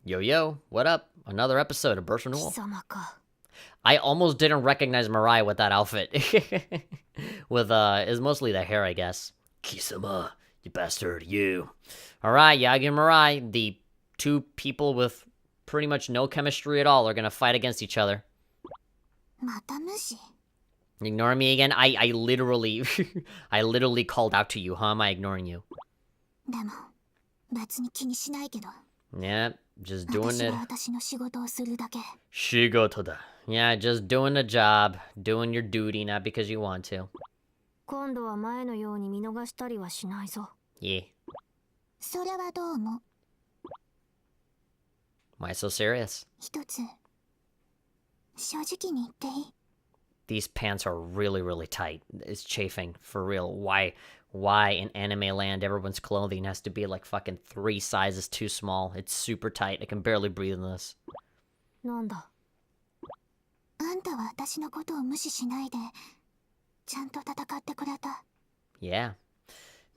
Yo, yo, what up? Another episode of Burst Newal. I almost didn't recognize Mirai with that outfit. It's mostly the hair, I guess. Kisama, you bastard, you. Alright, Yagi and Mirai, the two people with pretty much no chemistry at all, are gonna fight against each other. Ignore me again? I literally, I literally called out to you. How am I ignoring you? Yeah, just doing it. Shigoto da. Yeah, just doing the job. Doing your duty, not because you want to. Yeah. Why so serious? These pants are really, really tight. It's chafing, for real. Why in anime land everyone's clothing has to be like fucking 3 sizes too small? It's super tight. I can barely breathe in this. Yeah.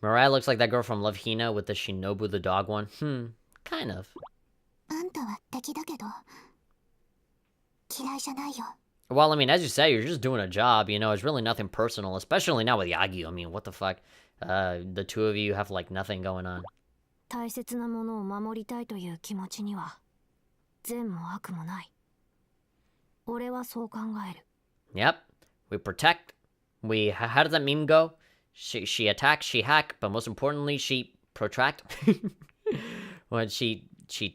Mirai looks like that girl from Love Hina with the Shinobu the dog one. Kind of. Well, I mean, as you say, you're just doing a job, you know, it's really nothing personal, especially not with Yagi. I mean, what the fuck? The two of you have, like, nothing going on. Yep. We protect. How does that meme go? She attack, she hack, but most importantly, she protract. When she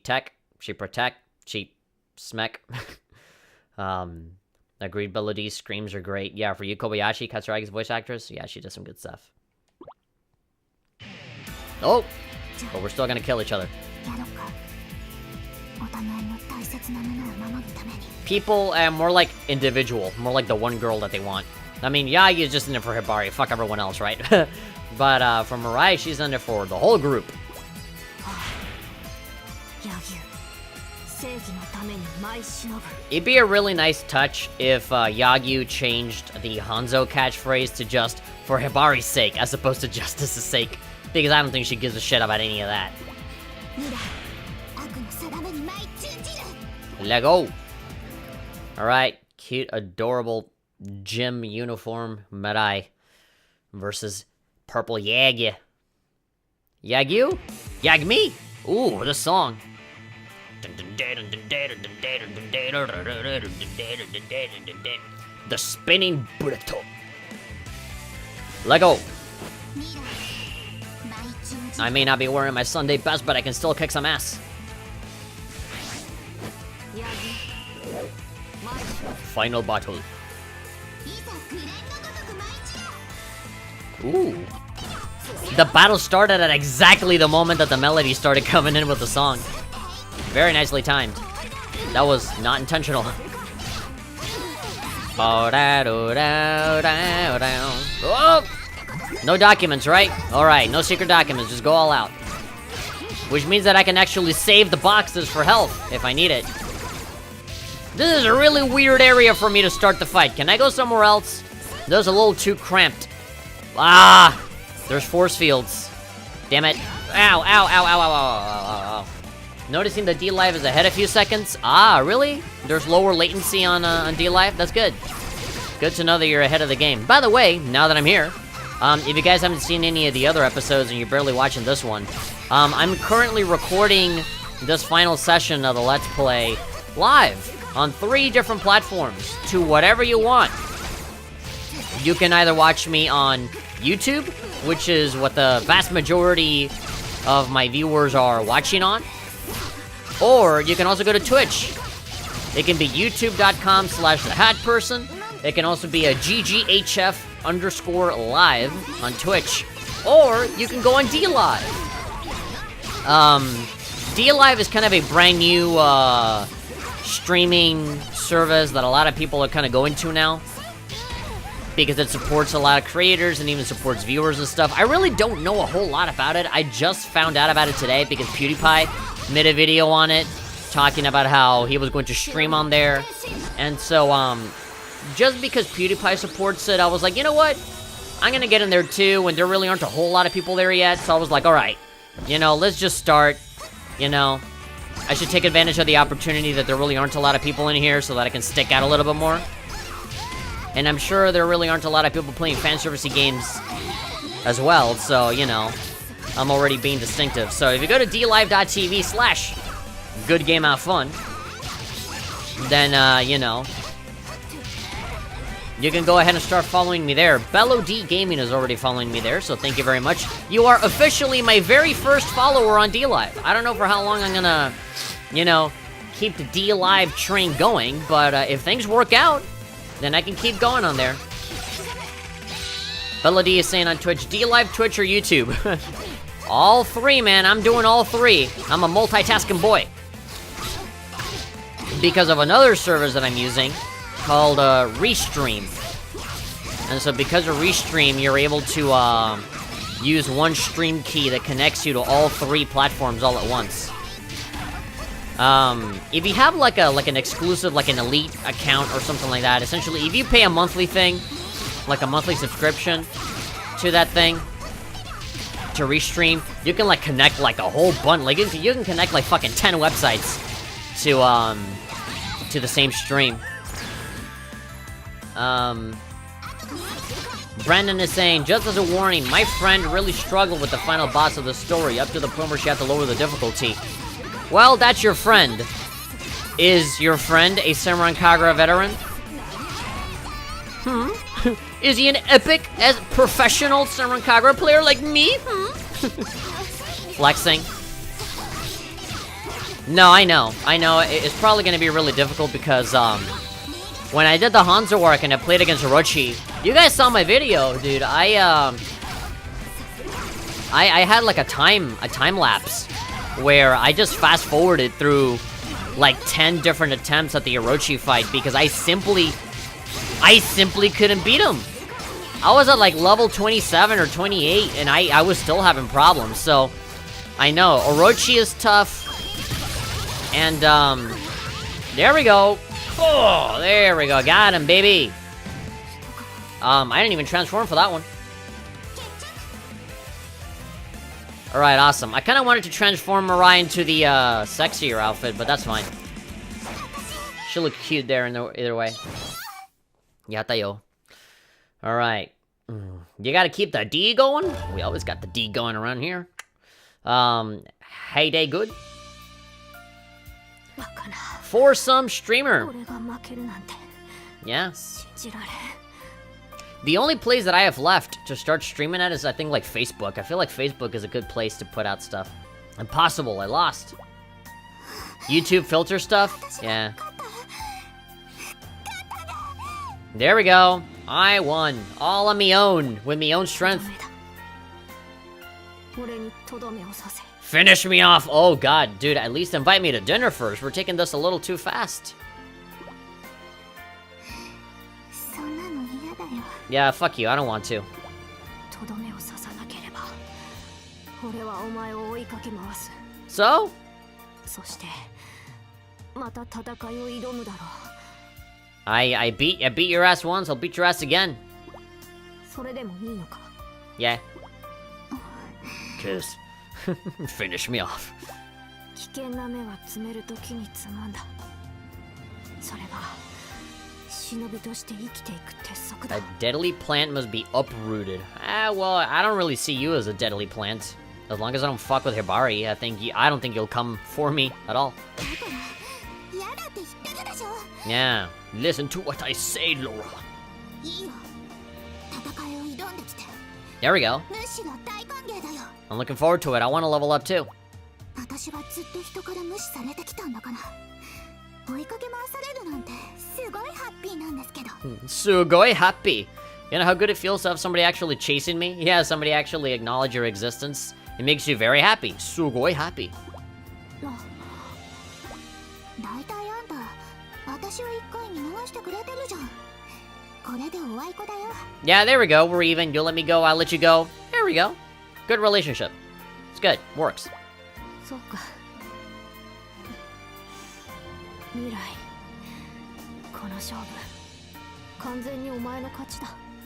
tech, she protect, she smack. Agreed abilities, screams are great. Yeah, for you, Kobayashi, Katsuragi's voice actress, yeah, she does some good stuff. Oh! But we're still gonna kill each other. People, more like individual. More like the one girl that they want. I mean, Yagi is just in it for Hibari. Fuck everyone else, right? But, for Mirai, she's in it for the whole group. It'd be a really nice touch if Yagyu changed the Hanzo catchphrase to just for Hibari's sake as opposed to justice's sake, because I don't think she gives a shit about any of that. Let go. Alright, cute, adorable gym uniform Mirai versus purple Yagyu. Yagyu? Yagmi? Ooh, the song. The spinning Buddha. Lego. I may not be wearing my Sunday best, but I can still kick some ass. Final battle. Ooh. The battle started at exactly the moment that the melody started coming in with the song. Very nicely timed. That was not intentional. Oh! No documents, right? Alright, no secret documents, just go all out. Which means that I can actually save the boxes for health if I need it. This is a really weird area for me to start the fight. Can I go somewhere else? That was a little too cramped. Ah! There's force fields. Damn it. Ow, ow, ow, ow, ow, ow, ow, ow. Noticing the D-Live is ahead a few seconds. Ah, really? There's lower latency on D-Live? That's good. Good to know that you're ahead of the game. By the way, now that I'm here, if you guys haven't seen any of the other episodes and you're barely watching this one, I'm currently recording this final session of the Let's Play live on 3 different platforms to whatever you want. You can either watch me on YouTube, which is what the vast majority of my viewers are watching on, or you can also go to Twitch. It can be youtube.com/thehatperson. It can also be a GGHF_live on Twitch. Or you can go on D-Live. D-Live is kind of a brand new streaming service that a lot of people are kind of going to now, because it supports a lot of creators and even supports viewers and stuff. I really don't know a whole lot about it. I just found out about it today because PewDiePie made a video on it talking about how he was going to stream on there. And so, just because PewDiePie supports it, I was like, you know what? I'm gonna get in there too, and there really aren't a whole lot of people there yet, so I was like, alright, you know, let's just start, you know. I should take advantage of the opportunity that there really aren't a lot of people in here so that I can stick out a little bit more. And I'm sure there really aren't a lot of people playing fan servicey games as well, so, you know, I'm already being distinctive. So if you go to dlive.tv/goodgameoutfun, then, you know, you can go ahead and start following me there. Bello D Gaming is already following me there, so thank you very much. You are officially my very first follower on DLive. I don't know for how long I'm gonna, you know, keep the DLive train going, but if things work out, then I can keep going on there. Bello D is saying on Twitch, DLive, Twitch, or YouTube? All three, man. I'm doing all three. I'm a multitasking boy. Because of another service that I'm using, called Restream. And so because of Restream, you're able to use one stream key that connects you to all three platforms all at once. If you have like an exclusive, like an elite account or something like that, essentially if you pay a monthly thing, like a monthly subscription to that thing, to Restream, you can like connect like a whole bunch, like you can connect like fucking 10 websites to the same stream. Brandon is saying, just as a warning, my friend really struggled with the final boss of the story, up to the point where she had to lower the difficulty. Well, that's your friend. Is your friend a Senran Kagura veteran? Is he an epic as professional Senran Kagura player like me? Flexing. No, I know. It's probably gonna be really difficult because, when I did the Hanzo arc and I played against Orochi, you guys saw my video, dude. I had like a time lapse where I just fast forwarded through like 10 different attempts at the Orochi fight because I simply couldn't beat him. I was at like level 27 or 28 and I was still having problems. So I know Orochi is tough. And there we go. Oh, there we go. Got him, baby. I didn't even transform for that one. Alright, awesome. I kind of wanted to transform Mirai into the sexier outfit, but that's fine. She'll look cute there in either way. Yatta yo. Alright. You gotta keep the D going. We always got the D going around here. Hey day good. For some streamer. Yeah. The only place that I have left to start streaming at is, I think, like Facebook. I feel like Facebook is a good place to put out stuff. Impossible, I lost. YouTube filter stuff? Yeah. There we go. I won. All on me own. With me own strength. Finish me off! Oh god, dude, at least invite me to dinner first. We're taking this a little too fast. Yeah, fuck you, I don't want to. So? I beat your ass once, I'll beat your ass again. Yeah. Kiss. Finish me off. A deadly plant must be uprooted. Well, I don't really see you as a deadly plant. As long as I don't fuck with Hibari, I don't think you'll come for me at all. Yeah, listen to what I say, Laura. There we go. I'm looking forward to it. I want to level up too. Sugoi happy. You know how good it feels to have somebody actually chasing me? Yeah, somebody actually acknowledge your existence. It makes you very happy. Sugoi happy. Yeah, there we go. We're even. You'll let me go, I'll let you go. There we go. Good relationship. It's good. Works.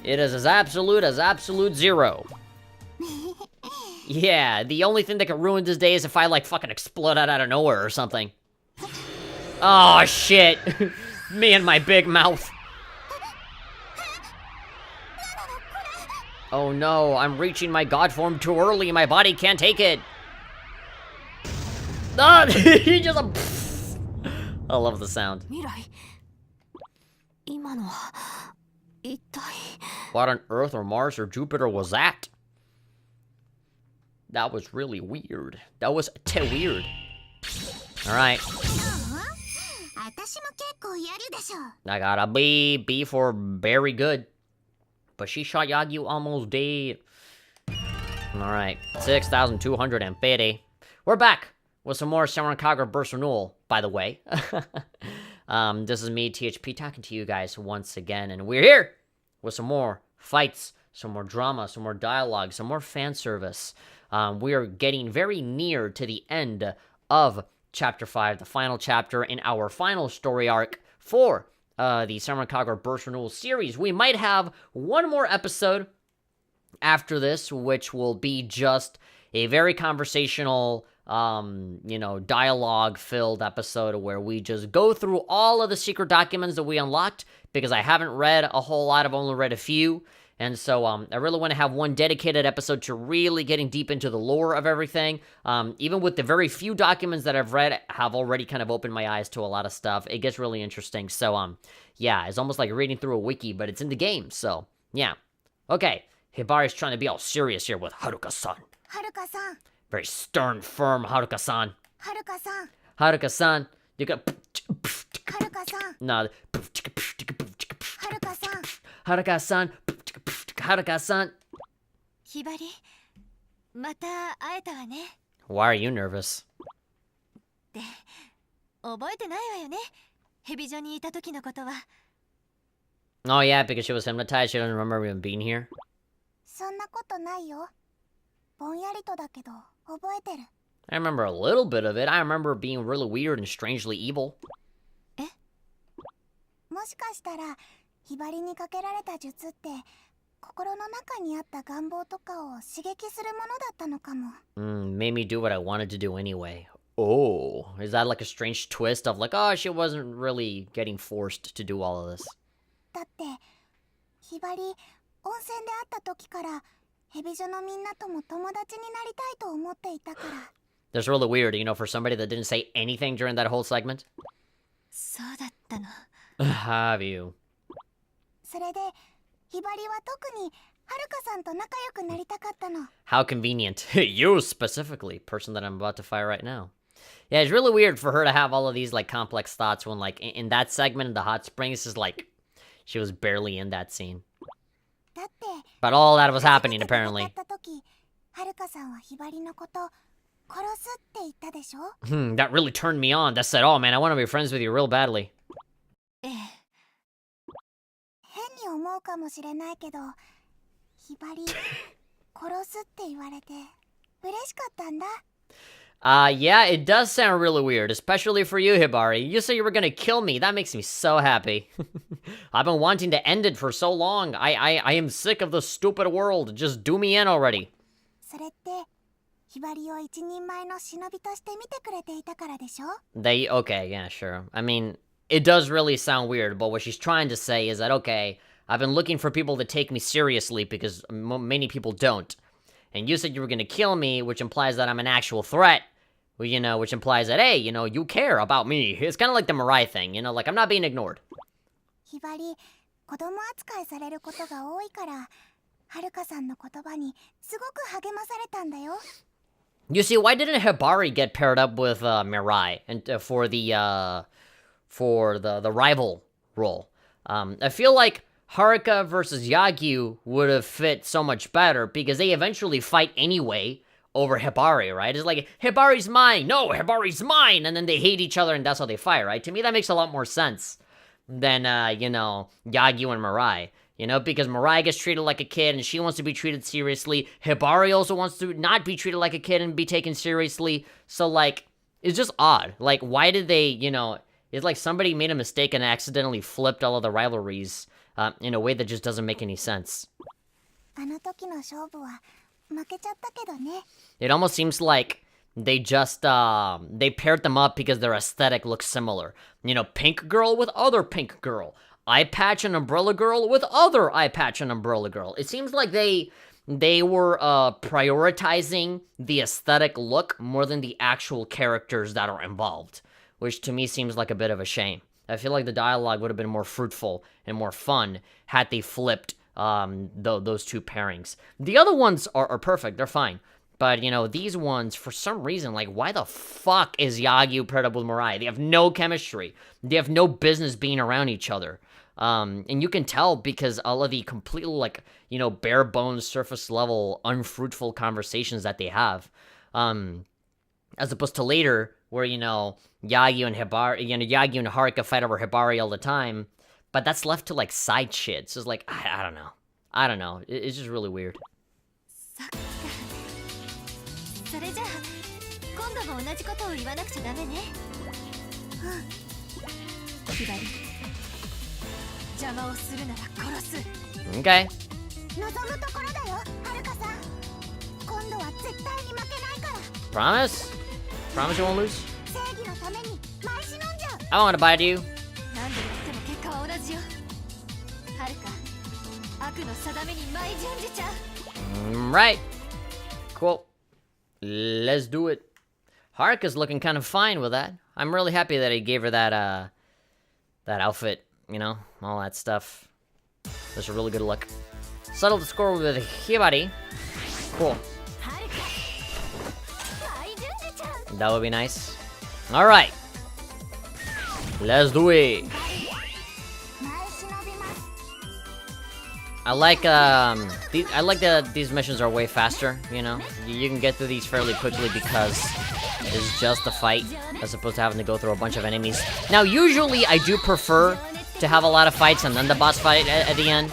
It is as absolute zero. Yeah, the only thing that could ruin this day is if I, like, fucking explode out of nowhere or something. Oh, shit. Me and my big mouth. Oh no, I'm reaching my god form too early. My body can't take it. Ah, he just... I love the sound. What on Earth or Mars or Jupiter was that? That was really weird. That was weird. Alright. I got a B. B for very good. But she shot Yagyu almost dead. Alright. 6,250. We're back with some more Senran Kagura Burst Renewal, by the way. This is me, THP, talking to you guys once again. And we're here with some more fights, some more drama, some more dialogue, some more fan service. We are getting very near to the end of Chapter 5, the final chapter in our final story arc for the Senran Kagura Burst Renewal series. We might have one more episode after this, which will be just a very conversational, dialogue-filled episode where we just go through all of the secret documents that we unlocked, because I haven't read a whole lot, I've only read a few. And so I really want to have one dedicated episode to really getting deep into the lore of everything. Even with the very few documents that I've read, have already kind of opened my eyes to a lot of stuff. It gets really interesting. So, yeah, it's almost like reading through a wiki, but it's in the game. So, yeah. Okay, Hibari's trying to be all serious here with Haruka-san. Haruka-san. Very stern, firm Haruka-san. Haruka-san. Haruka-san. You got... Haruka-san. No. Haruka-san. Haruka-san. Haruka-san. Hibari, また会えたわね。 Why are you nervous? で、覚えてないわよね。ヘビ女にいた時のことは。 Oh yeah, because she was hypnotized, she doesn't remember even being here? そんなことないよ。ぼんやりとだけど、覚えてる。 I remember a little bit of it. I remember it being really weird and strangely evil. え？もしかしたら、ヒバリにかけられた術って、心の中にあった願望とかを刺激するものだったのかも。Made me do what I wanted to do anyway. Oh, is that like a strange twist of like, oh, she wasn't really getting forced to do all of this? だって、ヒバリ、温泉で会った時から、ヘビ女のみんなとも友達になりたいと思っていたから。That's really weird, for somebody that didn't say anything during that whole segment. そうだったの。Have you? それで、ヒバリは特にはるかさんと仲良くなりたかったの。 How convenient. You specifically, person that I'm about to fire right now. Yeah, it's really weird for her to have all of these like complex thoughts when like in that segment in the hot springs is like she was barely in that scene. だって、 But all that was happening apparently. はるかさんはヒバリのこと殺すって言ったでしょ? That really turned me on. That said, oh man, I want to be friends with you real badly. ええ。変に思うかもしれないけど、ヒバリ殺すって言われて嬉しかったんだ。 Yeah, it does sound really weird, especially for you, Hibari. You said you were gonna kill me. That makes me so happy. I've been wanting to end it for so long. I am sick of the stupid world. Just do me in already. それって、ヒバリを一人前の忍びとして見てくれていたからでしょ? Okay, yeah, sure. I mean, it does really sound weird, but what she's trying to say is that, okay, I've been looking for people to take me seriously because many people don't. And you said you were gonna kill me, which implies that I'm an actual threat. Well, which implies that, hey, you care about me. It's kind of like the Mirai thing, like I'm not being ignored. ヒバリ、子供扱いされることが多いから、はるかさんの言葉にすごく励まされたんだよ。 You see, why didn't Hibari get paired up with Mirai and for the rival role? I feel like Haruka versus Yagyu would have fit so much better because they eventually fight anyway over Hibari, right? It's like, Hibari's mine! No, Hibari's mine! And then they hate each other and that's how they fight, right? To me, that makes a lot more sense than, Yagyu and Mirai. Because Mirai gets treated like a kid and she wants to be treated seriously. Hibari also wants to not be treated like a kid and be taken seriously. So, like, it's just odd. Like, why did they, it's like somebody made a mistake and accidentally flipped all of the rivalries in a way that just doesn't make any sense. あの時の勝負は負けちゃったけどね。 It almost seems like they just, they paired them up because their aesthetic looks similar. You know, pink girl with other pink girl. Eye patch and umbrella girl with other eye patch and umbrella girl. It seems like they were prioritizing the aesthetic look more than the actual characters that are involved, which to me seems like a bit of a shame. I feel like the dialogue would have been more fruitful and more fun had they flipped those two pairings. The other ones are perfect, they're fine. But, you know, these ones, for some reason, like, why the fuck is Yagyu paired up with Mirai? They have no chemistry. They have no business being around each other. And you can tell because all of the completely, like, you know, bare bones, surface level, unfruitful conversations that they have. As opposed to later, where, you know, Yagyu and Haruka fight over Hibari all the time. But that's left to, like, side shit. So it's like, I don't know. I don't know. It's just really weird. それじゃあ今度も同じことを言わなくちゃダメね。左邪魔をするなら殺す。 Okay. 望むところだよ、はるかさん。今度は絶対に負けないから。 Promise? Promise you won't lose? 正義のために前忍んじゃう。 I want to bite you. 何度やっても結果は同じよ。はるか、悪の定めに前準じちゃう。 Right. Cool. Let's do it. Haruka's looking kind of fine with that. I'm really happy that he gave her that, that outfit, you know, all that stuff. That's a really good look. Settle the score with Hibari. Cool. That would be nice. Alright. Let's do it. I like that these missions are way faster, you know? You can get through these fairly quickly because it's just a fight, as opposed to having to go through a bunch of enemies. Now, usually I do prefer to have a lot of fights and then the boss fight at the end.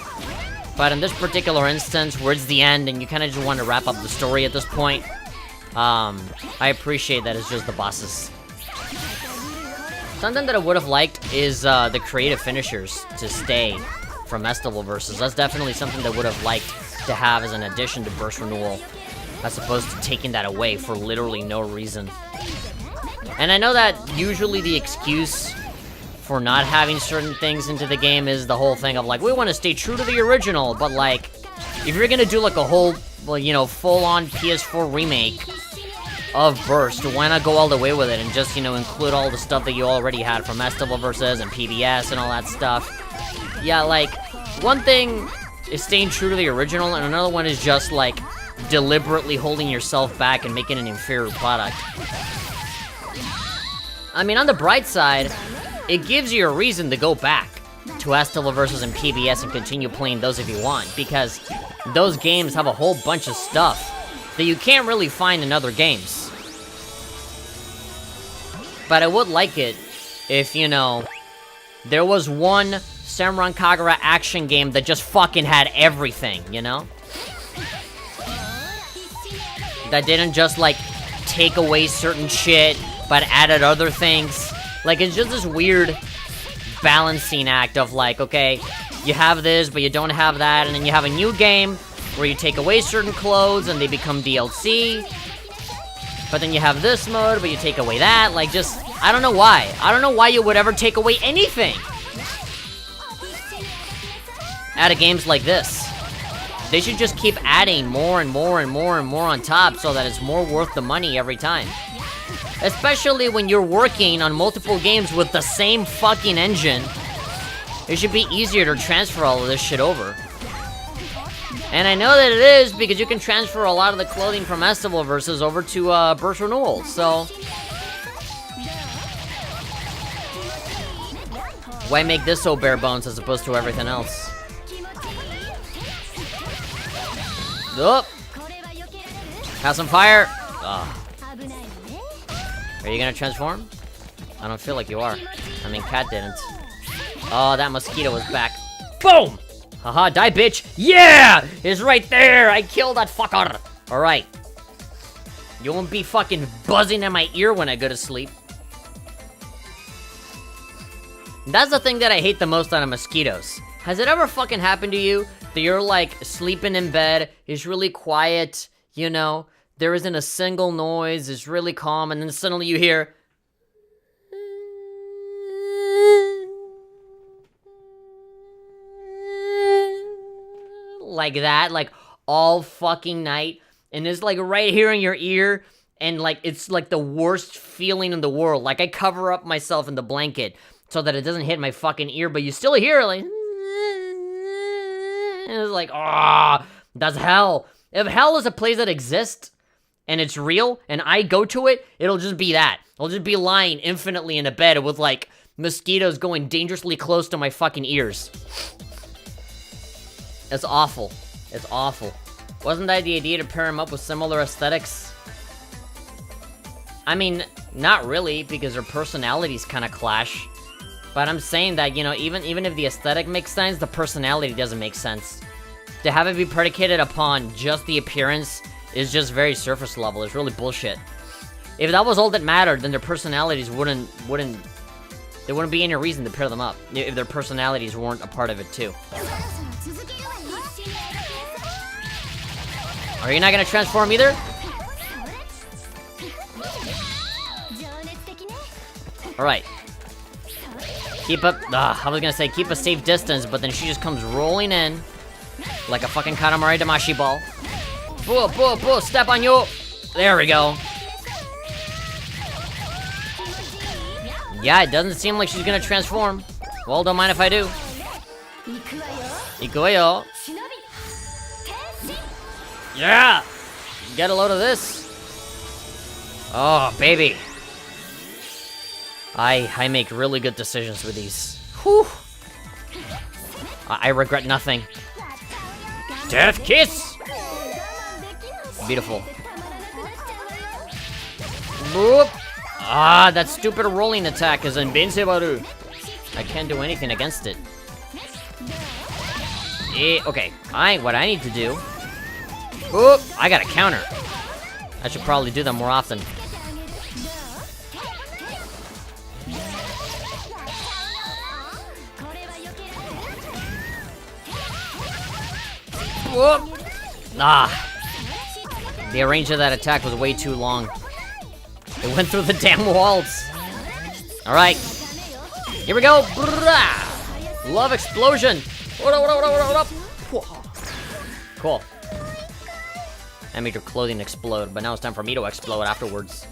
But in this particular instance, where it's the end and you kind of just want to wrap up the story at this point, I appreciate that it's just the bosses. Something that I would have liked is the creative finishers to stay from Festival Versus. That's definitely something that would have liked to have as an addition to Burst Renewal, as opposed to taking that away for literally no reason. And I know that usually the excuse for not having certain things into the game is the whole thing of like, we want to stay true to the original, but like, if you're gonna do like a whole, well, you know, full-on PS4 remake of Burst, why not go all the way with it and just, you know, include all the stuff that you already had from Festival Versus and PBS and all that stuff? Yeah, like, one thing is staying true to the original, and another one is just, like, deliberately holding yourself back and making an inferior product. I mean, on the bright side, it gives you a reason to go back to Festival Versus and PBS and continue playing those if you want, because those games have a whole bunch of stuff that you can't really find in other games. But I would like it if, you know, there was one Senran Kagura action game that just fucking had everything, you know? That didn't just, like, take away certain shit, but added other things. Like, it's just this weird balancing act of, like, okay, you have this, but you don't have that, and then you have a new game where you take away certain clothes and they become DLC. But then you have this mode, but you take away that. Like, just, I don't know why. I don't know why you would ever take away anything out of games like this. They should just keep adding more and more and more and more on top so that it's more worth the money every time. Especially when you're working on multiple games with the same fucking engine. It should be easier to transfer all of this shit over. And I know that it is because you can transfer a lot of the clothing from Festival Versus over to Burst Renewal, so why make this so bare bones as opposed to everything else? Oh! Have some fire! Oh. Are you gonna transform? I don't feel like you are. I mean, Cat didn't. Oh, that mosquito was back. Boom! Haha, die, bitch! Yeah! It's right there! I killed that fucker! Alright. You won't be fucking buzzing in my ear when I go to sleep. That's the thing that I hate the most out of mosquitoes. Has it ever fucking happened to you that you're like sleeping in bed, it's really quiet, You know, there isn't a single noise, it's really calm, and then suddenly you hear... like that, like all fucking night, and it's like right here in your ear, and like it's like the worst feeling in the world. Like I cover up myself in the blanket so that it doesn't hit my fucking ear, but you still hear it, like, and it's like, ah, that's hell. If hell is a place that exists and it's real and I go to it, it'll just be that. I'll just be lying infinitely in a bed with like mosquitoes going dangerously close to my fucking ears. It's awful. It's awful. Wasn't that the idea to pair them up with similar aesthetics? I mean, not really, because their personalities kind of clash. But I'm saying that, you know, even if the aesthetic makes sense, the personality doesn't make sense. To have it be predicated upon just the appearance is just very surface level. It's really bullshit. If that was all that mattered, then their personalities wouldn't there wouldn't be any reason to pair them up if their personalities weren't a part of it too. Are you not gonna transform either? Alright. Keep up. I was gonna say keep a safe distance, but then she just comes rolling in like a fucking Katamari Damashi ball. Boo, boo, boo, step on you! There we go. Yeah, it doesn't seem like she's gonna transform. Well, don't mind if I do. Ikuyo. Yeah! Get a load of this. Oh, baby. I make really good decisions with these. Whew. I regret nothing. Death kiss! Beautiful. Boop. Ah, that stupid rolling attack is invincible. I can't do anything against it. Okay, what I need to do... Oop, I got a counter. I should probably do that more often. Whoop. The range of that attack was way too long. It went through the damn walls. Alright. Here we go. Love explosion. Cool. That made your clothing explode, but now it's time for me to explode afterwards.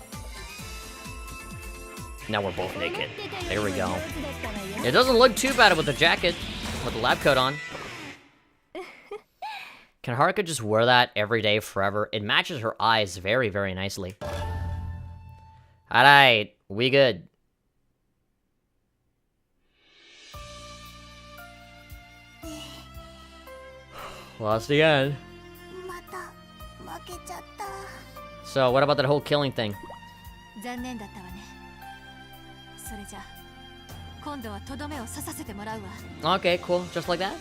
Now we're both naked. There we go. It doesn't look too bad with the jacket, with the lab coat on. Can Haruka just wear that every day forever? It matches her eyes very, very nicely. Alright, we good. Lost again. So, what about that whole killing thing? Okay, cool. Just like that?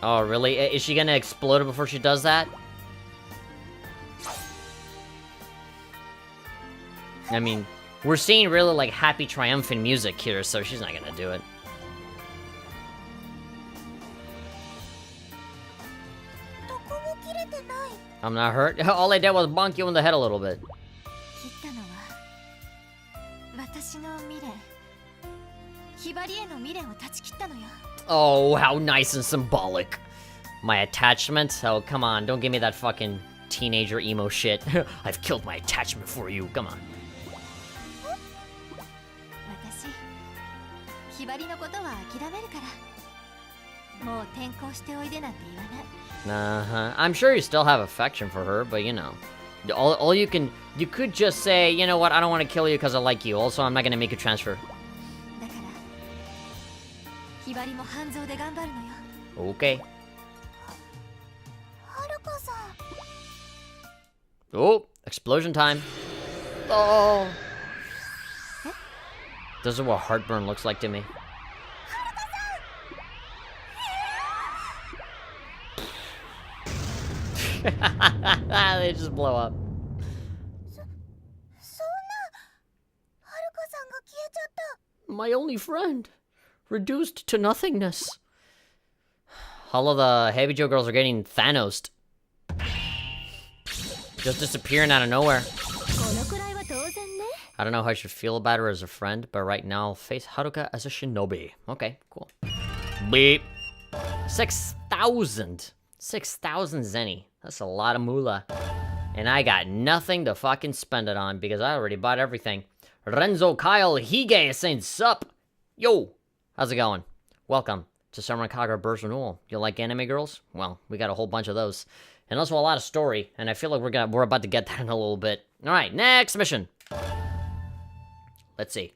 Oh, really? Is she gonna explode before she does that? I mean, we're seeing really, like, happy, triumphant music here, so she's not gonna do it. I'm not hurt. All I did was bonk you in the head a little bit. Oh, how nice and symbolic. My attachment? Oh, come on. Don't give me that fucking teenager emo shit. I've killed my attachment for you. Come on. I'm sure you still have affection for her, but you know. You could just say, you know what, I don't want to kill you because I like you. Also, I'm not going to make a transfer. Okay. Oh, explosion time. Oh. This is what heartburn looks like to me. They just blow up. My only friend, reduced to nothingness. All of the Heavy Joe girls are getting Thanos'd. Just disappearing out of nowhere. I don't know how I should feel about her as a friend, but right now I'll face Haruka as a shinobi. Okay, cool. Beep. 6,000. 6,000 zenny. That's a lot of moolah. And I got nothing to fucking spend it on because I already bought everything. Renzo Kyle Hige is saying sup. Yo, how's it going? Welcome to Senran Kagura Burst Renewal. You like anime girls? Well, we got a whole bunch of those. And also a lot of story, and I feel like we're about to get that in a little bit. Alright, next mission. Let's see.